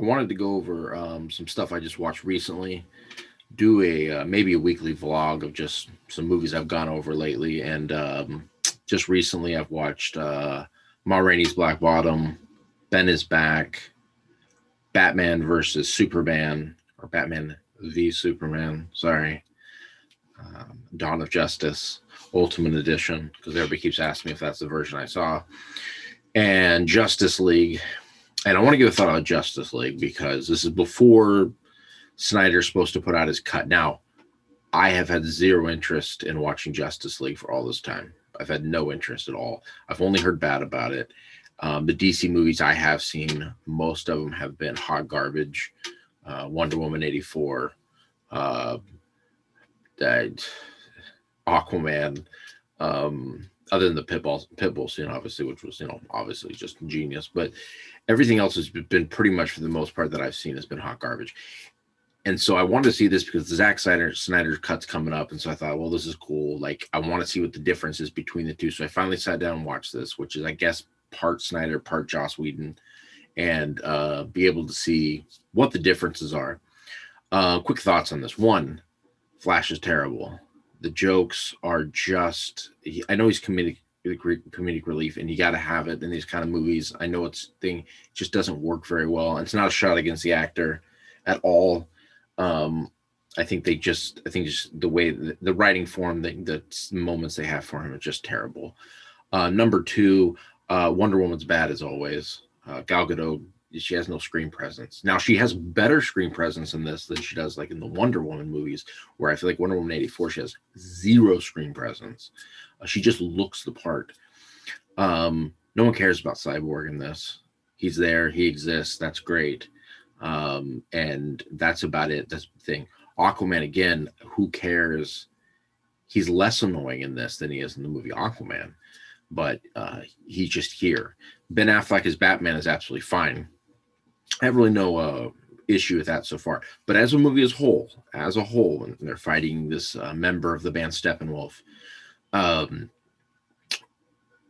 I wanted to go over some stuff I just watched recently. Do a maybe a weekly vlog of just some movies I've gone over lately, and just recently I've watched Ma Rainey's Black Bottom, Ben is Back, Batman versus Superman, or Batman v Superman. Sorry, Dawn of Justice, Ultimate Edition, because everybody keeps asking me if that's the version I saw, and Justice League. And I want to give a thought on Justice League because this is before Snyder's supposed to put out his cut. Now, I have had zero interest in watching Justice League for all this time. I've had no interest at all. I've only heard bad about it. The DC movies I have seen, most of them have been hot garbage. Wonder Woman 84, uh, Aquaman, other than the Pitbull scene, obviously, which was, obviously just genius. But everything else has been pretty much, for the most part, that I've seen has been hot garbage. And so I wanted to see this because the Zack Snyder cut's coming up, and so I thought, well, this is cool. Like, I want to see what the difference is between the two. So I finally sat down and watched this, which is, I guess, part Snyder, part Joss Whedon, and be able to see what the differences are. Quick thoughts on this. One, Flash is terrible. The jokes are just. I know he's comedic relief, and you got to have it in these kind of movies. I know it's thing it just doesn't work very well. And it's not a shot against the actor at all. um I think just the way the writing form, the moments they have for him are just terrible. Number two, Wonder Woman's bad as always. Gal Gadot, she has no screen presence. Now she has better screen presence in this than she does like in the Wonder Woman movies, where I feel like Wonder Woman 84, she has zero screen presence. She just looks the part. No one cares about Cyborg in this. He's there, he exists, that's great. And that's about it. That's the thing. Aquaman, again, who cares? He's less annoying in this than he is in the movie Aquaman, but he's just here. Ben Affleck as Batman is absolutely fine. I have really no issue with that so far. But as a movie as a whole, and they're fighting this member of the band Steppenwolf, um,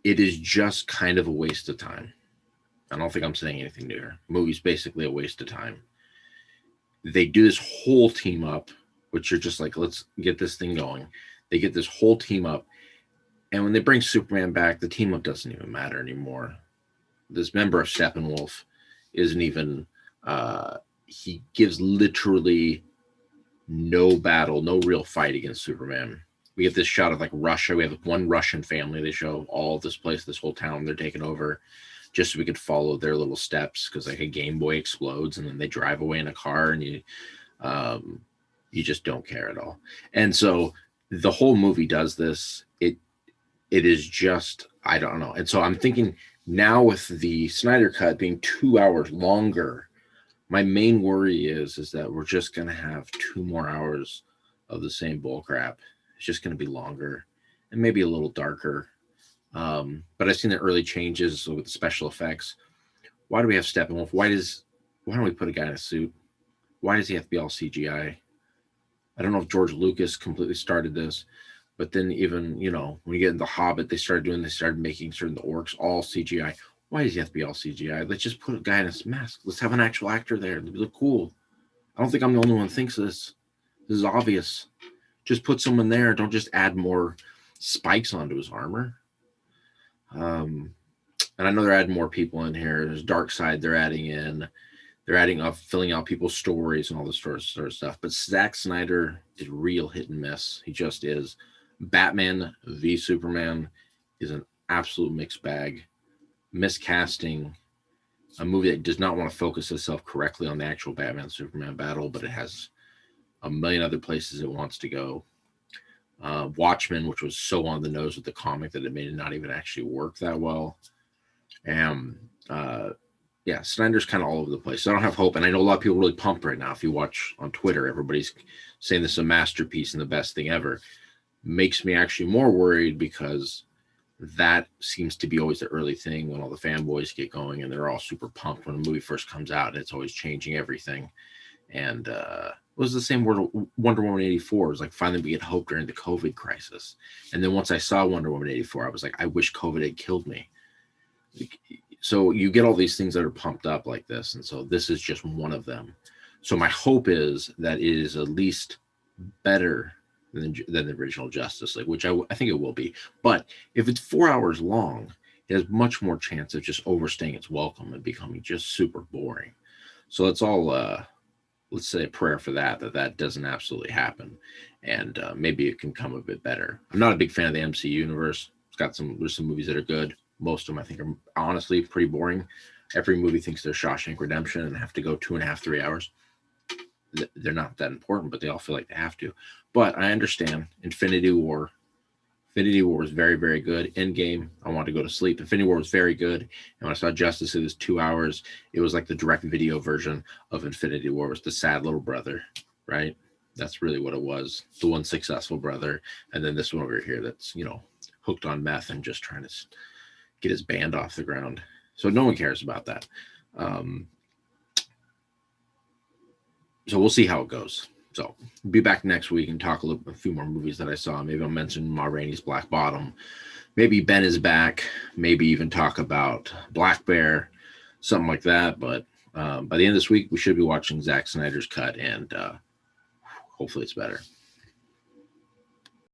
it is just kind of a waste of time. I don't think I'm saying anything new here. The movie's basically a waste of time. They do this whole team up, which you're just like, let's get this thing going. They get this whole team up, and when they bring Superman back, the team up doesn't even matter anymore. This member of Steppenwolf isn't even. He gives literally no battle, no real fight against Superman. We get this shot of like Russia. We have one Russian family. They show all of this place, this whole town they're taking over, just so we could follow their little steps, because like a Game Boy explodes and then they drive away in a car, and um, you just don't care at all. And so the whole movie does this. It is just, I don't know. And so I'm thinking now, with the Snyder cut being 2 hours longer, my main worry is that we're just gonna have 2 more hours of the same bull crap. It's just gonna be longer and maybe a little darker. But I've seen the early changes with the special effects. Why do we have Steppenwolf? Why don't we put a guy in a suit? Why does he have to be all CGI? I don't know if George Lucas completely started this, but then even when you get into Hobbit, they started making certain the orcs all CGI. Why does he have to be all CGI? Let's just put a guy in a mask. Let's have an actual actor there. They look cool. I don't think I'm the only one who thinks this. This is obvious. Just put someone there. Don't just add more spikes onto his armor. Um, and I know they're adding more people in here. There's Dark Side they're adding in. They're adding up, filling out people's stories and all this sort of stuff. But Zack Snyder is real hit and miss. He just is. Batman v Superman is an absolute mixed bag. Miscasting, a movie that does not want to focus itself correctly on the actual Batman Superman battle, but it has a million other places it wants to go. Watchmen, which was so on the nose with the comic that it made it not even actually work that well. And yeah, Snyder's kind of all over the place. So I don't have hope, and I know a lot of people are really pumped right now. If you watch on Twitter, everybody's saying this is a masterpiece and the best thing ever. Makes me actually more worried, because that seems to be always the early thing when all the fanboys get going and they're all super pumped when a movie first comes out, and it's always changing everything. And it was the same word. Wonder Woman 84 was like, finally we get hope during the COVID crisis. And then once I saw Wonder Woman 84, I was like, I wish COVID had killed me. So you get all these things that are pumped up like this, and so this is just one of them. So my hope is that it is at least better than the original Justice League, which I think it will be. But if it's 4 hours long, it has much more chance of just overstaying its welcome and becoming just super boring. So let's all let's say a prayer for that doesn't absolutely happen, and maybe it can come a bit better. I'm not a big fan of the MCU universe. There's some movies that are good. Most of them I think are honestly pretty boring. Every movie thinks they're Shawshank Redemption and have to go 2.5, 3 hours. They're not that important, but they all feel like they have to. But I understand Infinity War. Infinity War was very, very good. Endgame, I wanted to go to sleep. Infinity War was very good. And when I saw Justice, it was 2 hours. It was like the direct video version of Infinity War. It was the sad little brother, right? That's really what it was. The one successful brother. And then this one over here that's, hooked on meth and just trying to get his band off the ground. So no one cares about that. So we'll see how it goes. So be back next week and talk a few more movies that I saw. Maybe I'll mention Ma Rainey's Black Bottom. Maybe Ben is back. Maybe even talk about Black Bear, something like that. But by the end of this week, we should be watching Zack Snyder's cut, and hopefully it's better.